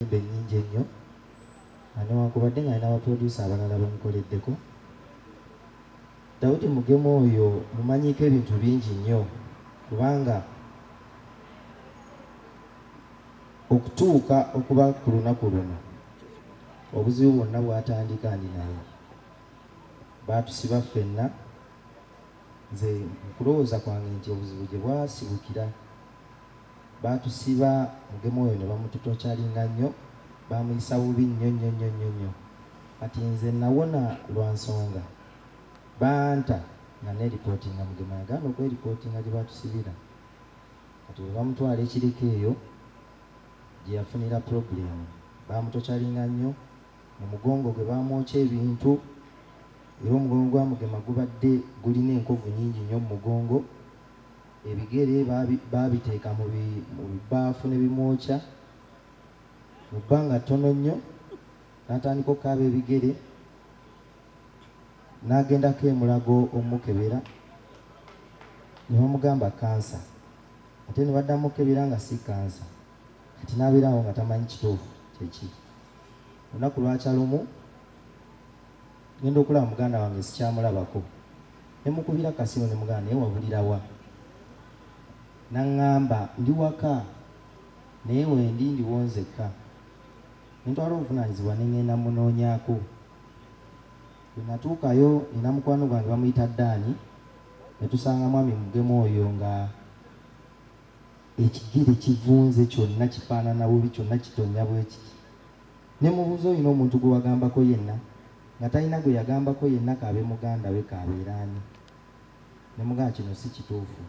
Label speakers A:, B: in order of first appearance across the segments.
A: nnyingi ennyo newankubadde nga alina abaproducer abalala bamukoleddeko. Daudi Mugema oyo mumanyiiko ebintu bingi nnyo kubanga okutuuka okuba ku lunaku luno obuzibu bwonna bwatandika ndi naye baatusiba ffenna. Nze nkulowooza kwange nti obuzibu gye bwasibukira baatusiba Mugema oyo ne bamutotokyalinga nnyo, bamuyisa bubi nnyo. Kati nze nawona lwa nsonga banta nga neripootinga Mugema yagaana okweripootinga gye baatusibira. Kati bwe bamutwala ekiriko eyo gye yafunira purobulemu, bamutokyalinga nnyo mu mugongo gwe bamwokya ebintu. Era omugongo gwa Mugema gubadde gulina enkovu nnyingi nnyo mu mugongo. Ebigere babiteeka mu bibaafu ne bimwokya mu bbanga ttono nnyo. N'atandika okukaaba ebigere, n'agendako emulago omukebera ne bamugamba kansa, ate ne baddamu okebera nga si kansa. Kati n'abeerawo nga tamanyi kituufu kyeki. Olunaku lwakya lumu ngenda okulaba muganda wange sikyamulabako, ne mukubira kasimu ne muganda naye wabulira wa? N'aŋŋamba ndi waka naye wendi ndiwo nzekka. Ne ntwala obuvunaanyizibwa ne ŋŋenda munoonyaako. Bwe natuukayo nina mukwano gwange bamuyita Ddaani, ne tusanga mwami Mugema oyo nga ekigere kivunze kyonna kifaanana bubi, kyonna kitonnya bwe kiti. Ne mubuuza olina omuntu gwe wagambako yenna? Nga talina gwe yagambako yenna kaabe muganda we kaabeera ani? Ne mugamba kino si kituufu.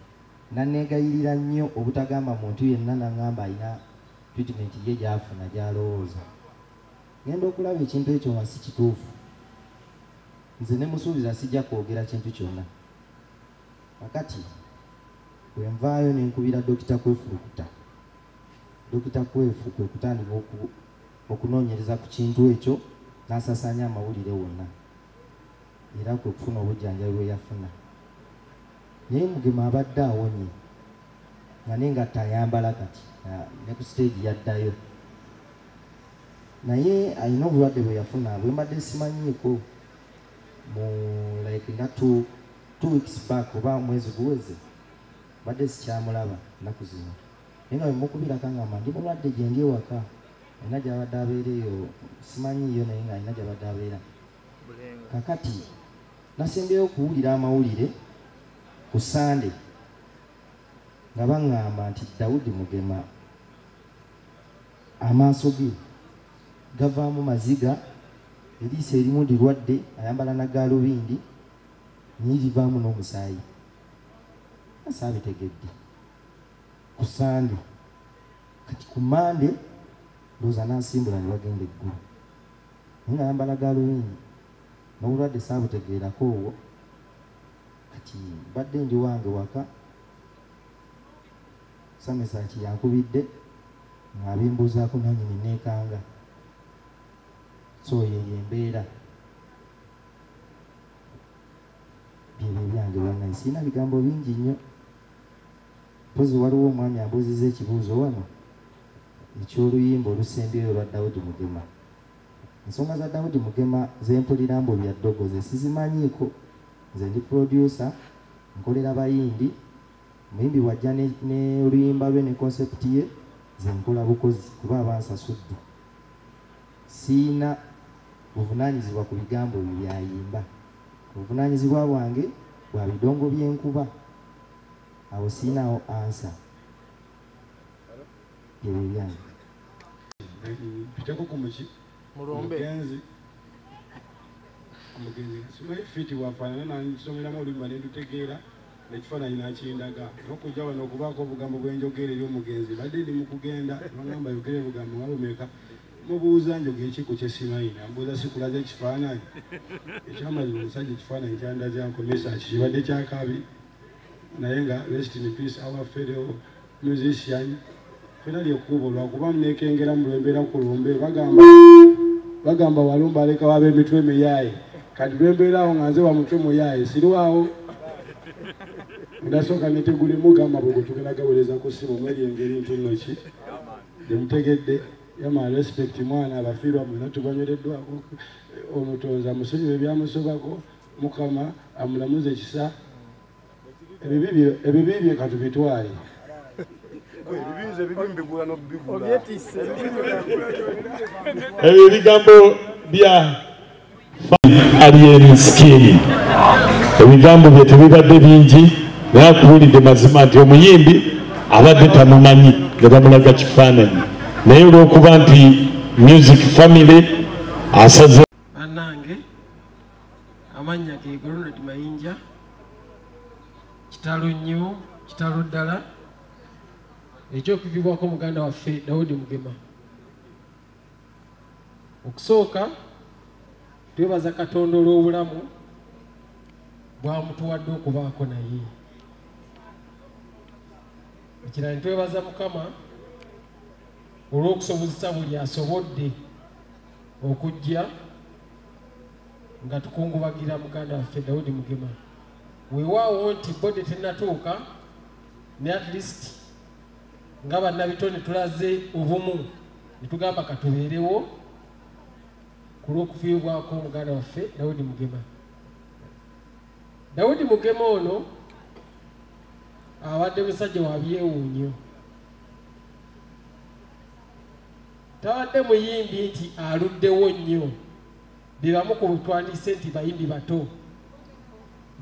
A: Nanneegayirira nnyo obutagamba muntu yenna, n'aŋŋamba alina treatment ye gy'afuna gy'alowooza. Ngenda okulaba ekintu ekyo nga si kituufu. Nze ne musuubiza sijja kwogera kintu kyonna. Kakati bwe nvaayo ne nkubira Dokita Kwefulukuta. Dokita Kwefu kwe kutandika okunoonyereza ku kintu ekyo, n'asaasaanya amawulire wonna, era kwe kufuna obujjanjabi bwe yafuna. Naye Mugema abadde awonye nga n'engatta ayambala kati, ne ku stage yaddayo. Naye alina obulwadde bwe yafuna bwe mbadde simanyiiko mu like nga 2 weeks back oba mwezi guweze, badde sikyamulaba nnaku zino. Naye nga bwe mukubirako ngamba ndi mulwadde gye ndi ewaka, alina gy'abadde abeera eyo, simanyiiyo naye nga alina gy'abadde abeera. Kakati nasembyeyo okuwulira amawulire ku Sande nga baŋŋamba nti Daudi Mugema amaaso ge gavaamu maziga, eriiso erimu lirwadde, ayambala na gaalubindi naye livaamu n'omusaayi. Asaabitegedde ku Sande. Kati ku Mande ndowooza n'asimbula ne bagenda eggulu, naye nga ayambala gaalubindi n'obulwadde saabutegeerako obwo. Kati badde ndi wange waka, Samesaki yankubidde ng'abimbuuzaako nannyini neekanga. So yeyo embeera. Byebyo ebyange bwannaye, sirina bigambo bingi nnyo. Mpozi waliwo omwami ambuuzizza ekibuuzo wano eky'oluyimba olusembyeyo olwa Daudi Mugema. Ensonga za Daudi Mugema ze mpulira mbu bya ddogo ze sizimanyiiko. Nze ndi producer, nkolera bayimbi, muyimbi wajja ne oluyimba lwe ne concept ye, ze nkola bukozi kuba abansasudde. Siina buvunaanyizibwa ku bigambo ebyo byayimba. Obuvunaanyizibwa bwange bwa bidongo by'enkuba. Awo siinawo ansa. Ebyo byange.
B: Pitako kumuki Mugenzi simanyi fiti wafaanana nansomeramu olumba ne ndutegeera n'ekifaananyi nakindaga. N'okujja wano okubaako obugambo bw'enjogera eri omugenzi badde ndi mu kugenda bangamba yogere ebigambo nga bumeka. Mubuuza njogera ekiku kye simanyi, nambuuza sikulaze ekifaananyi. Ekyamazima omusajja ekifaananyi kyandaze ankomesa kibadde kyakabi, naye nga rest in peace our fellow musician. Fena lyekkubo lwakuba muneekengera mu lwembeera ku lumbe bagamba walumba aleka waba emitwe emiyaaye. Kati lwembeeraawo nga nze wa mutwe muyaaye sirwawo. Ndasooka netegulemu gamba bwe tugenda gaweereza ku ssimu mweri engeri nti nno ki gye mutegedde. yama respect mwana abafiirwa mwena tubanywereddwako omutoza musonyiwe ebyamusobako mukama amulamuze ekisa ebibibye katubitwale
C: ebyo ebigambo bya Ariel Skill ebigambo bye tebibadde bingi naye akuwulidde mazima nti omuyimbi abadde tamumanyi nga bamulaga kifaananyi naye olw'okuba nti music family asaze
D: bannange amannya ge Ronald Mayinja kitalo nnyo kitalo ddala ekyokuvibwako muganda waffe Daudi Mugema. Okusooka twebaza Katonda olw'obulamu bwamutuwadde okubaako naye. Ekirala ne twebaza Mukama olw'okusobozesa buli asobodde okujja nga tukungubagira muganda waffe Daudi Mugema. Weewaawo nti bode tennatuuka ne at least nga bannabitone tulaze obumu ne tugamba katubeerewo ku lw'okufiibwako muganda waffe Daudi Mugema. Daudi Mugema ono abadde musajja wa byewuunyo. Tabadde muyimbi nti aluddewo nnyo be bamu ku butwandise nti bayimbi bato,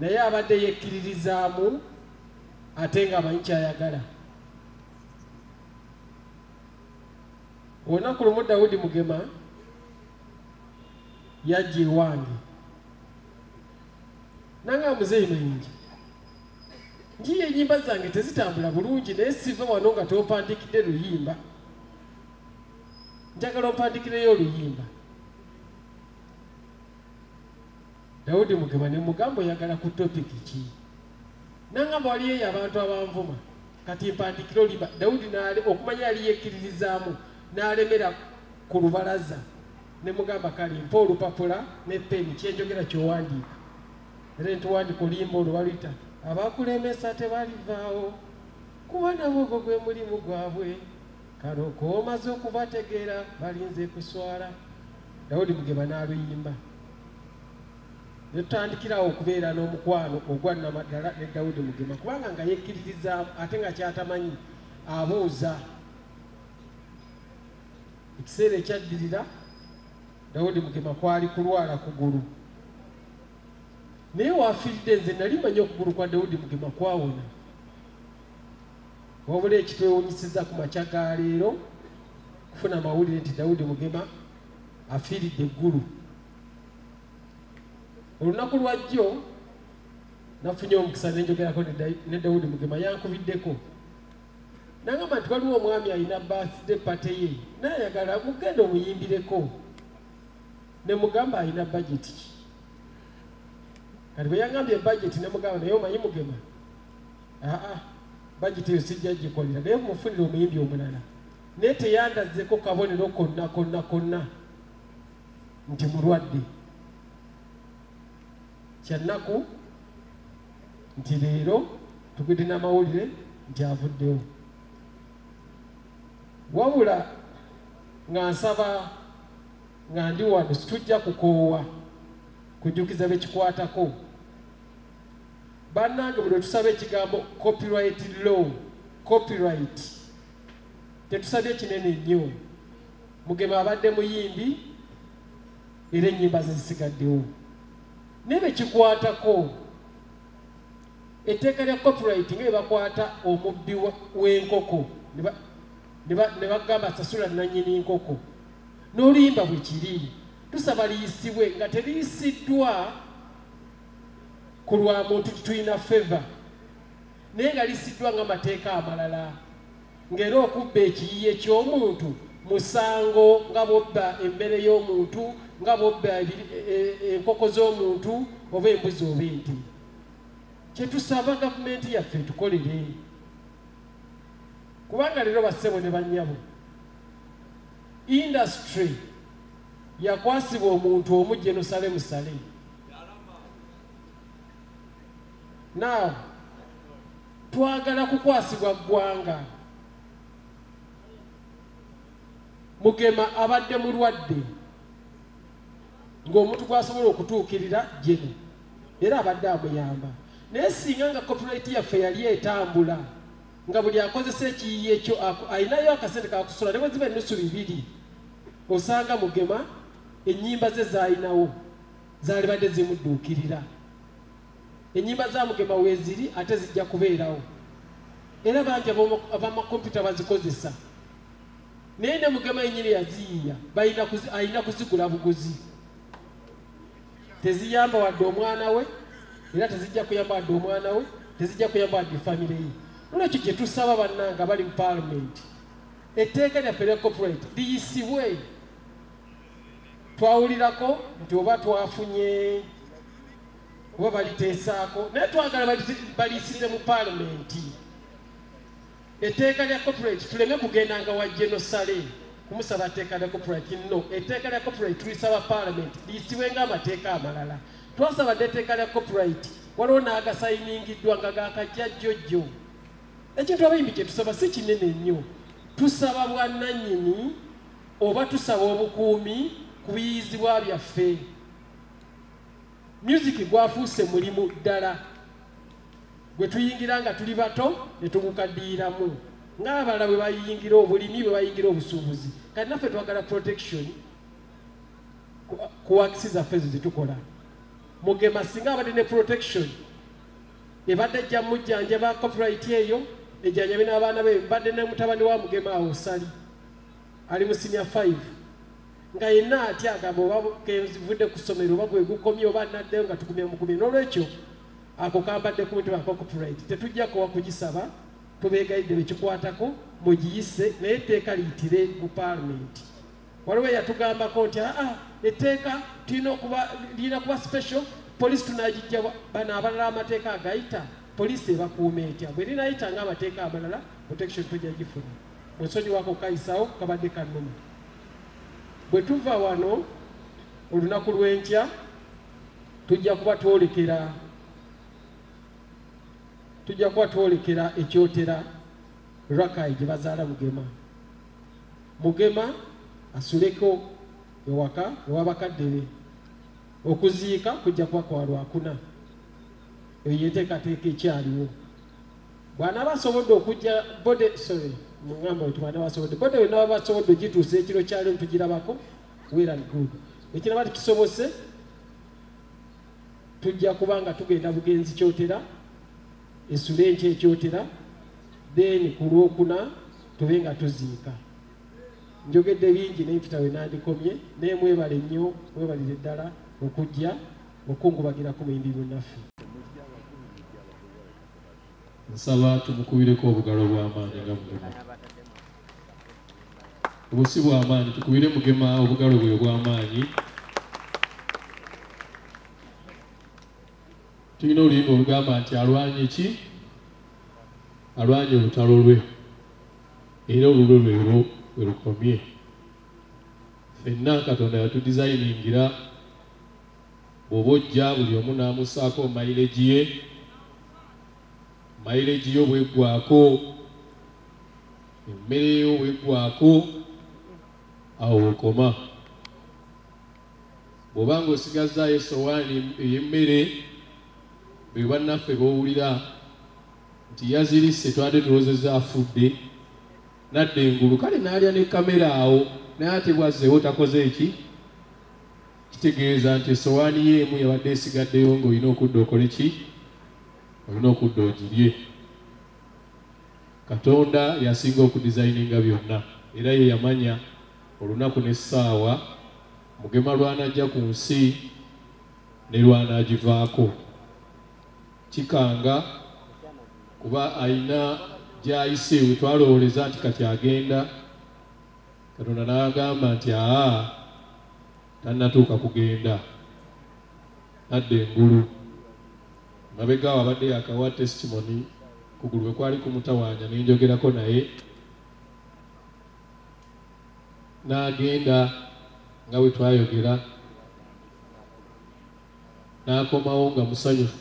D: naye abadde yekkiririzaamu ate nga amanyi kyayagala. Olunaku lumu Daudi Mugema yajja ewange nanga Muzeeyi Mayinja, njiye ennyimba zange tezitambula bulungi naye siva wano nga tompandikidde luyimba, njagala ompandikireyo oluyimba. Daudi Mugema ne mugamba oyagala ku topiki ki? Nangamba waliyo abantu abanvuma kati mpandikire oluyimba. Daudi okumanya yali yekkiririzaamu n'alemera ku lubalaza ne mugamba kale mpa olupapula ne peni kyenjogera kyowandiika era ntuwandika oluyimba olwo baluyita abakulemesa tebalivaawo kuba nabo ogwo gwe mulimu gwabwe kano koomaze okubategeera balinze kuswala. Daudi Mugema n'aluyimba ne tutandikirawo okubeera n'omukwano ogwa Namaddala ne Daudi Mugema kubanga nga yekkiririzaamu ate nga kyatamanyi abuuza. Ekiseera ekyaddirira Daudi Mugema kwali kulwala kugulu, naye waafiiridde nze nali manyi okugulu kwa Daudi Mugema kwawona, wabula ekitwewunyisiza ku makya ga leero kufuna amawulire nti Daudi Mugema afiiridde eggulu. Olunaku lwa jjo nafunye omukisa nenjogerako ne Daudi Mugema, yankubiddeko nangamba nti waliwo omwami alina birthday party ye nayagala mugenda omuyimbireko, ne mugamba alina budget ki. Kati bwe yangambye budget ne mugamba naye omanyi Mugema, budget eyo sijja gikolera naye mufunire omuyimbi omulala, naye teyandazzeko kabonero konna nti mulwadde. Kyannaku nti leero tugudde n'amawulire nti avuddewo, wabula nga nsaba nga ndi wano situjja kukoowa kujjukiza bekikwatako. Bannange bwe tusaba ekigambo copyright law, copyright tetusabye kinene nnyo. Mugema abadde muyimbi era ennyimba ze zisigaddewo naye bekikwatako. Etteeka lya copyright nga bakwata omubbi w'enkoko ne bagamba sasula nannyini nkoko, n'oluyimba bwe kiri tusaba liyisibwe nga teriyisiddwa ku lwa muntu tulina favor, naye nga liyisiddwa ng'amateeka amalala, ng'era okubba ekiyiye ky'omuntu musango nga bw'obba emmere y'omuntu, nga bw'obba enkoko z'omuntu oba embuzi oba ente. Kyetusaba gavumenti yaffe tukolere, kubanga leero bassebo ne bannyabo industry yakwasibwa omuntu omu Jerusalem Salem. Now twagala kukwasibwa ggwanga, Mugema abadde mulwadde ng'omuntu gwasobola okutuukirira jeno era abadde amuyamba naye singa nga copyright yaffe yali etambula nga buli akozesa ekiyiyi ekyo ayinayo akasente kakusula ne bwe ziba ennusu 2 osanga Mugema ennyimba ze zaalinawo zaali badde zimudduukirira ennyimba za Mugema weeziri ate zijja kubeerawo era bangi abamakompyuta bazikozesa naye ne Mugema yennyini yaziyiya alina kuzigula buguzi teziyamba wadde omwana we era tezijja kuyamba wadde omwana we tezijja kuyamba wadde famire ye nolwekyo kye tusaba bannanga bali mu paalamenti etteeka lyaffe lya copyright liyisibwe twawulirako nti oba twafunye oba baliteesaako naye twagala baliyisize mu paalamenti etteeka lya copyright tuleme kugendanga wa genosale kumusaba etteeka lya copyright no etteeka lya copyright tulisaba paalamenti liyisibwe ng'amateeka amalala twasaba dde etteeka lya copyright waliwo n'agasayiningiddwa nga gakajjajjojjo ekintu abayimbi kye tusaba si kinene nnyo tusaba bwannannyini oba tusaba obukuumi ku biyizibwa byaffe music gwafuuse mulimu ddala gwe tuyingira nga tuli bato ne tugukaddiiramu ng'abalala bwe bayingira obulimi bwe bayingira obusuubuzi kati naffe twagala protection ku wakisi zaffe ezo zetukola Mugema singa abadde ne protection ebadde ejja mujjanjaba copyright eyo ejjanjabe n'abaana be mbadde ne mutabani wa Mugema awo Sali ali mu senior 5 nga yenna atya agamba oba kevudde ku ssomero oba gwe gukomye oba naddeyo nga tukumye mukumye n'olwekyo ako kambadde ku mutima kwa copyright tetujja kuwa kugisaba tubeegayidde bekikwatako mugiyise naye etteeka liyitire mu paalamenti waliwo yatugambako nti etteeka lirina kuba special poliisi tunagijja bano abalala amateeka agayita poliisi ebakuuma etya bwe linayita ng'amateeka amalala protection tujja gifuna musonyiwako kayisawo kabadde kannuma bwe tuva wano olunaku lw'enkya tujja kuba twolekera ekyotera Rakai gye bazaala Mugema asuleko ewaka ew'abakadde be okuziika kujja kuba kwa Lwakuna eyo yenteekateeka ekyaliwo bw'anaaba asobodde okujja mugamba nti bw'anaaba asobodde bode we naba basobodde ogituusa ekiro kyaliwo tugirabako well and good ekiraba tikisobose tujja kuba nga tugenda bugenzi kyotera esule enkya ekyotera then ku Lwokuna tube nga tuziika njogedde bingi naye mpita we nandikomye naye mwebale nnyo mwebalire ddala okujja okungubagirako muyimbi munnaffe
C: nsaba tumukubireko obugalo bw'amaanyi nga Mugema obusi bw'amaanyi tukubire Mugema obugalo bwe bw'amaanyi tulina oluyimba olugamba nti alwanye ki alwanye olutalo lwe era olulwe lwe lukomye ffenna Katonda yatudizayiningira bw'oba ojja buli omu n'amusaako mayireegi yo bweggwako emmere yo bweggwako awo okoma bw'oba ng'osigazaayo essowaani ey'emmere be bannaffe b'owulira nti yazirise twadde tulowozezza afudde nadde engulu kale n'alya ne kamera awo naye ate bwazzeewo takoze eki kitegeeza nti essowaani yeemu yabadde esigaddeyo ng'olina okudda okole ki olina okudda ogirye Katonda yasinga okudizayininga byonna era ye yamanya olunaku n'essaawa Mugema lw'anajja ku nsi ne lw'anaagivaako kikanga kuba alina gy'ayise we twalowooleza nti kati agenda Katonda n'agamba nti tannatuuka kugenda nadde engulu mabega awo abadde yakawa testimony kugulu bwe kwali kumutawaanya nenjogerako naye n'agenda nga bwe twayogera n'akomawo nga musanyufu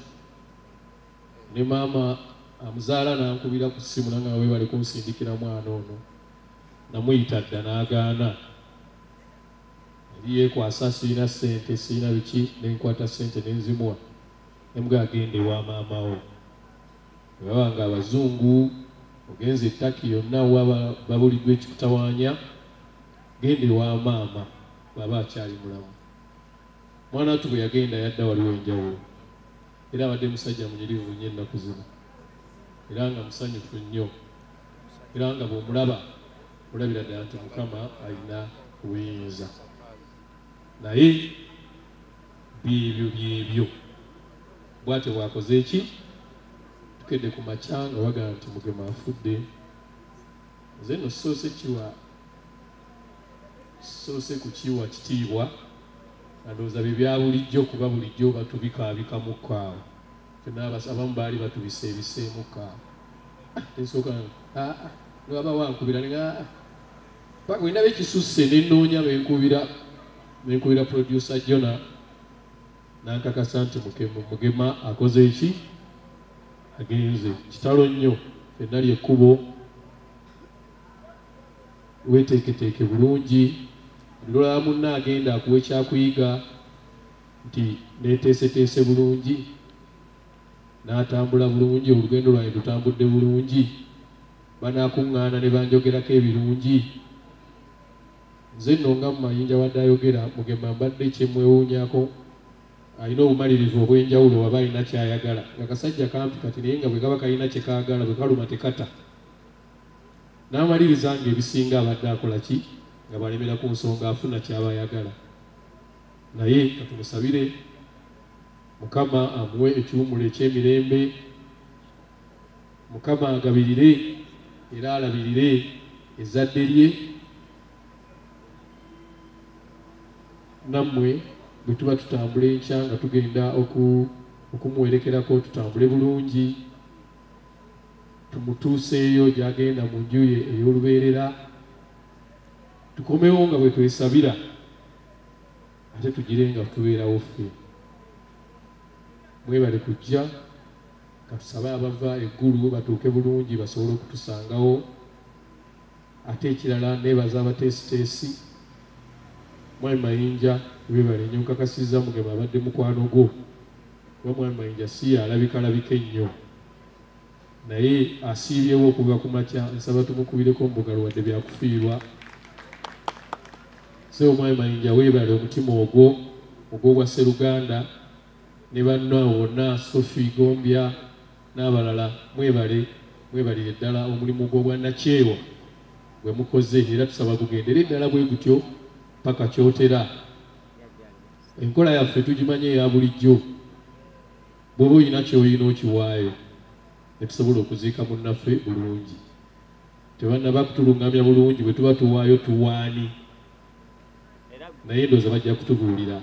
C: ne maama amuzaala n'ankubira ku ssimu nanga we bali kunsindikira mwana ono namuyita dda n'agaana yeekwasa sirina ssente sirina biki nenkwata ssente nenzimuwa nemuga agende ewa maama wo bwebaba nga abazungu ogenza ettaki yonna wa babuliddwa ekikutawaanya gende ewa maama bw'aba akyali mulamu. Mwana wattu bwe yagenda yadda waliwo enjawulo era abadde musajja munyirivu nnyo ennaku zino era nga musanyufu nnyo era nga bw'omulaba olabira ddala nti Mukama alina obuyinza. Naye byebyo bw'atyo bwakoze eki tukedde ku makya nga wagala nti Mugema afudde. Nze nno soose kukiwa kitiibwa ndowooza bye bya bulijjo kuba bulijjo batubikaabikamuko awo fenna abamu baali batubiseebiseemuko awo tesooka waba wankubira paka wendaba ekisusse nenoonya benkubira producer Jona nankakasa nti Mugema akoze eki agenze kitalo nnyo fenna lyekkubo weteeketeeke bulungi ndolaba munna agenda akuwa ekyakuyiga nti neeteeseteese bulungi n'atambula bulungi olugendo lwange lutambudde bulungi banaakuŋŋaana ne banjogerako ebirungi. Nze nno nga mu mayinja wadde ayogera Mugema mbadde kyemwewuunyako alina obumalirivu obw'enjawulo waba alina kyayagala nga kasajja kampi kati naye nga bwe kaba kalina kye kaagala bwe kaluma tekata n'amaliriza nga ebisinga abadde akola ki nga balemera ku nsonga afuna kyaba ayagala. Naye katumusabire Mukama amuwe ekiwumulo eky'emirembe, Mukama agabirire era alabirire ezzadde lye nammwe bwe tuba tutambula enkya nga tugenda okumuwerekerako tutambule bulungi tumutuuseeyo gy'agenda mu nju ye ey'olubeerera tukomewo nga bwe twesabira ate tugire nga tubeerawo ffe. Mwebale kujja katusabe abava eggulu batuuke bulungi basobole okutusangawo. Ate ekirala neebaza abateesiteesi Mwami Mayinja webale nnyo nkakasizza Mugema abadde mukwano gwo kuba Mwami Mayinja si alabika ennyo naye asiibyewo okuva ku makya nsaba tumukubireko mu bugalo wadde byakufiirwa. So Mwami Mayinja weebale omutima ogwo gwa Sseruganda ne bannaawo bonna Sophie Gombya n'abalala mwebalire ddala omulimu gw'obwannakyewa gwe mukoze era tusaba gugendere ddala bwe gutyo paka kyotera. Enkola yaffe tugimanye eya bulijjo bw'oba olina ky'olina okiwaayo ne tusobola okuziika munnaffe bulungi. Tebannaba kutulungamya bulungi bwe tuba tuwaayo tuwaani naye ndowooza bajja kutubuulira.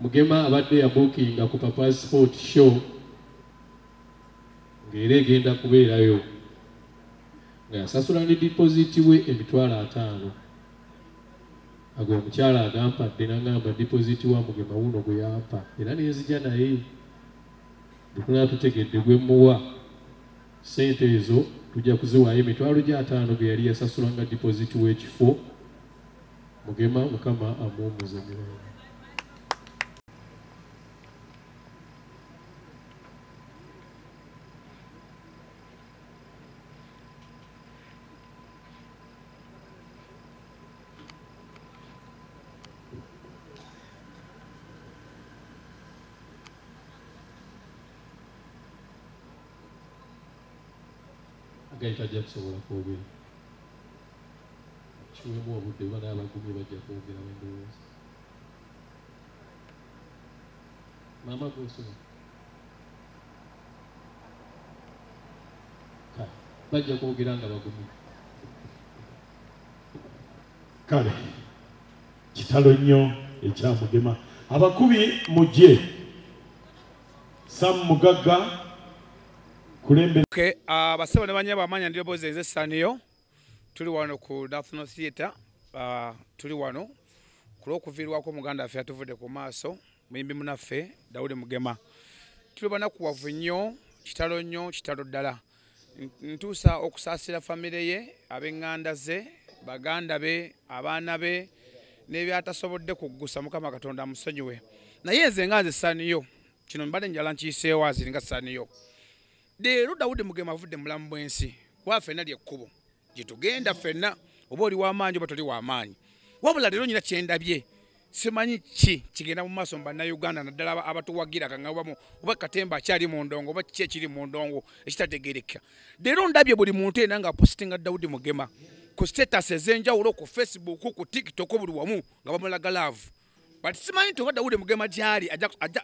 C: Mugema abadde yabuukinga ku Papa's Sport Show ng'era egenda kubeerayo nga yasasula ne dipoziti we $50,000. Ago omukyala agampadde n'agamba dipoziti wa Mugema wuno gwe yampa era nenzija naye bwe tutegedde gwe muwa ssente ezo tujja kuziwaayo $50,000 ge yali yasasula nga dipoziti w'ekifo. Mugema Mukama amuwummuze emirembe. Tajja kusobola kwogera kiwemu obudde bana abagumye bajja kwogera wendowooza. Maama gosoma bajja kwogera nga bagumye.
E: Kale kitalo nnyo ekya Mugema. Abakubi mujje Sam Mugagga kulembe.
F: Basebo ne banyaba amanya ndio boze nze saniyo tuli wano ku National Theatre. Tuli wano kulokuvirwako muganda affe atuvudde ku maaso muyimbi munaffe Daudi Mugema. Tuli bana kuwavu nnyo kitalo ddala ntuusa okusaasira famire ye, ab'eŋŋanda ze, baganda be, abaana be n'ebyatasobodde kuggusa Mukama Katonda amusonyiwe. Naye nze nga nze Saniyo kino mbadde njala nkiyiseewo aziringa Saniyo. Leero Daudi Mugema avudde mulamu bw'ensi kuba ffenna lyekkubo gye tugenda ffenna, oba oli w'amaanyi oba toli w'amaanyi. Wabula leero nyina kyendabye simanyi ki kigenda mu maaso mu bannayuganda naddala abatuwagira kaŋŋabamu oba Katemba akyali mu ndongo oba kiki ekiri mu ndongo ekitategeerekeka. Leero ndabye buli muntu yenna nga apositinga Daudi Mugema ku status ez'enjawulo ku Facebook ku TikTok buli wamu nga bamulaga love. But simanyi nti oba Daudi Mugema gyali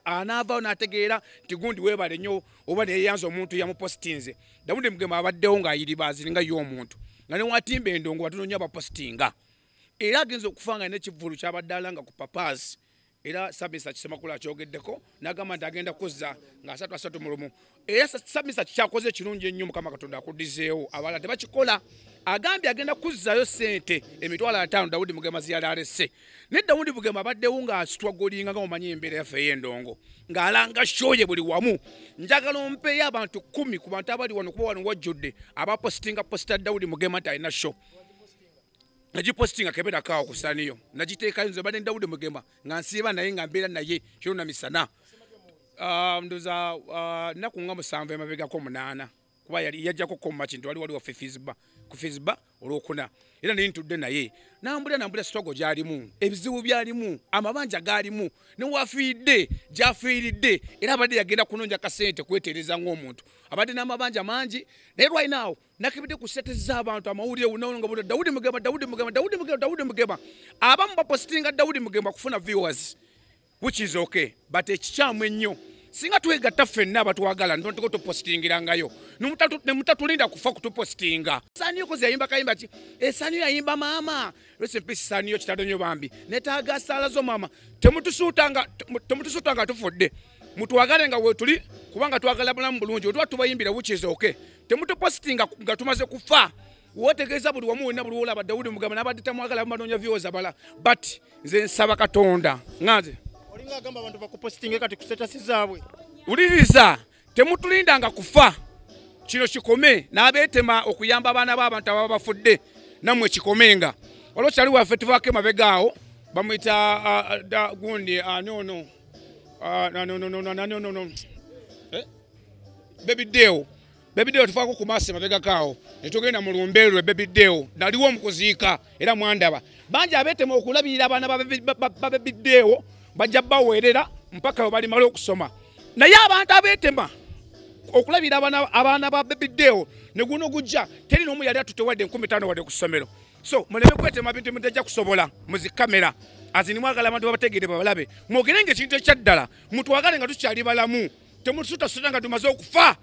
F: anaavaawo n'ategeera nti gundi weebale nnyo oba neyeyanza omuntu yamupositinze. Daudi Mugema abaddewo ng'ayiribaziringa y'omuntu nga ne watimba endongo batunoonya abapositinga. Era agenza okufa nga n'ekivvulu ky'abadde alanga ku papazi. Era Sabisa Kisemakula akyogeddeko n'agamba nti agenda kuzza nga 3 mu lumu. Era Sabisa kikyakoze ekirungi ennyo Mukama Katonda akuddizeewo, abalala tebakikola. Agambye agenda kuzzaayo ssente emitwalo 5 Daudi Mugema ziyali alesse. Ne Daudi Mugema abaddewo nga asitwagolinga nga mumanyi embeera yaffe ey'endongo ng'alanga shoye buli wamu. Njagala ompeeyo abantu 10 ku bantu abali wano kuba wano wajjudde abapositinga posita Daudi Mugema nti alina show. Nagipositinga kebera kawo ku Saniyo. Nagiteekayo nze badde Daudi Mugema nga nsiiba naye nga mbeera naye kiro na misana. Ndoza nnaku nga 7 emabegako 8 kuba yali yajjako ko makintu wali waffe ku Fizba olwokuna. Era naye ntudde naye nambula sitogo gyalimu, ebizibu byalimu, amabanja gaalimu, ne wafiidde gyafiiridde. Era abadde yagenda kunoonya kasente kwetereza ng'omuntu. Abadde n'amabanja mangi naye right now nakibidde ku sete z'abantu amawulire nga buli Daudi Mugema abamu bapositinga Daudi Mugema kufuna viewers, which is okay, but ekikyamu ennyo singa twegatta ffenna abatwagala ntuko tupositingirangayo ne mutatulinda kufa kutupositinga. Saniyo kozi yayimba kayimba ki? Saniyo yayimba maama. Rest in peace Saniyo kitadonyo bambi. Netaaga sala zo maama. Temutusuutanga tufudde. Mutwagale nga wetuli kubanga twagala bulamu bulungi. Otwa tubayimbira which is okay. Temutupositinga nga tumaze kufa. Wotegeeza buli wamu wenna buli wolaba Daudi Mugema n'abadde tamwagala banoonya viewers abala. But nze nsaba Katonda nganze
G: olinga agamba abantu bakupositinge kati ku status zaabwe.
F: Uliriza temutulindanga kufa. Kino kikome n'abeetema okuyamba abaana b'abantu ababa bafudde nammwe kikomenga. Olwo kyali waffe tuvaako emabegaawo bamuyita gundi no Baby Deo tufaako ku maaso emabegakaawo ne tugenda mu lumbeerwe Baby Deo naliwo omukuziika era mwandaba. Bangi abeetema okulabirira abaana ba Baby Deo bajja baweerera mpaka we balimala okusoma. Naye abantu abeetema okulabira abaana ba Baby Deo ne guno gujja teri n'omu yali atutewadde 15 wadde ku ssomero. So muleme kwetema bintu mutajja kusobola muzikamera azini mwagala abantu babategeere babalabe mwogerenge ekintu ekyaddala mutwagale nga tukyali balamu temusuuta nga tumaze okufa.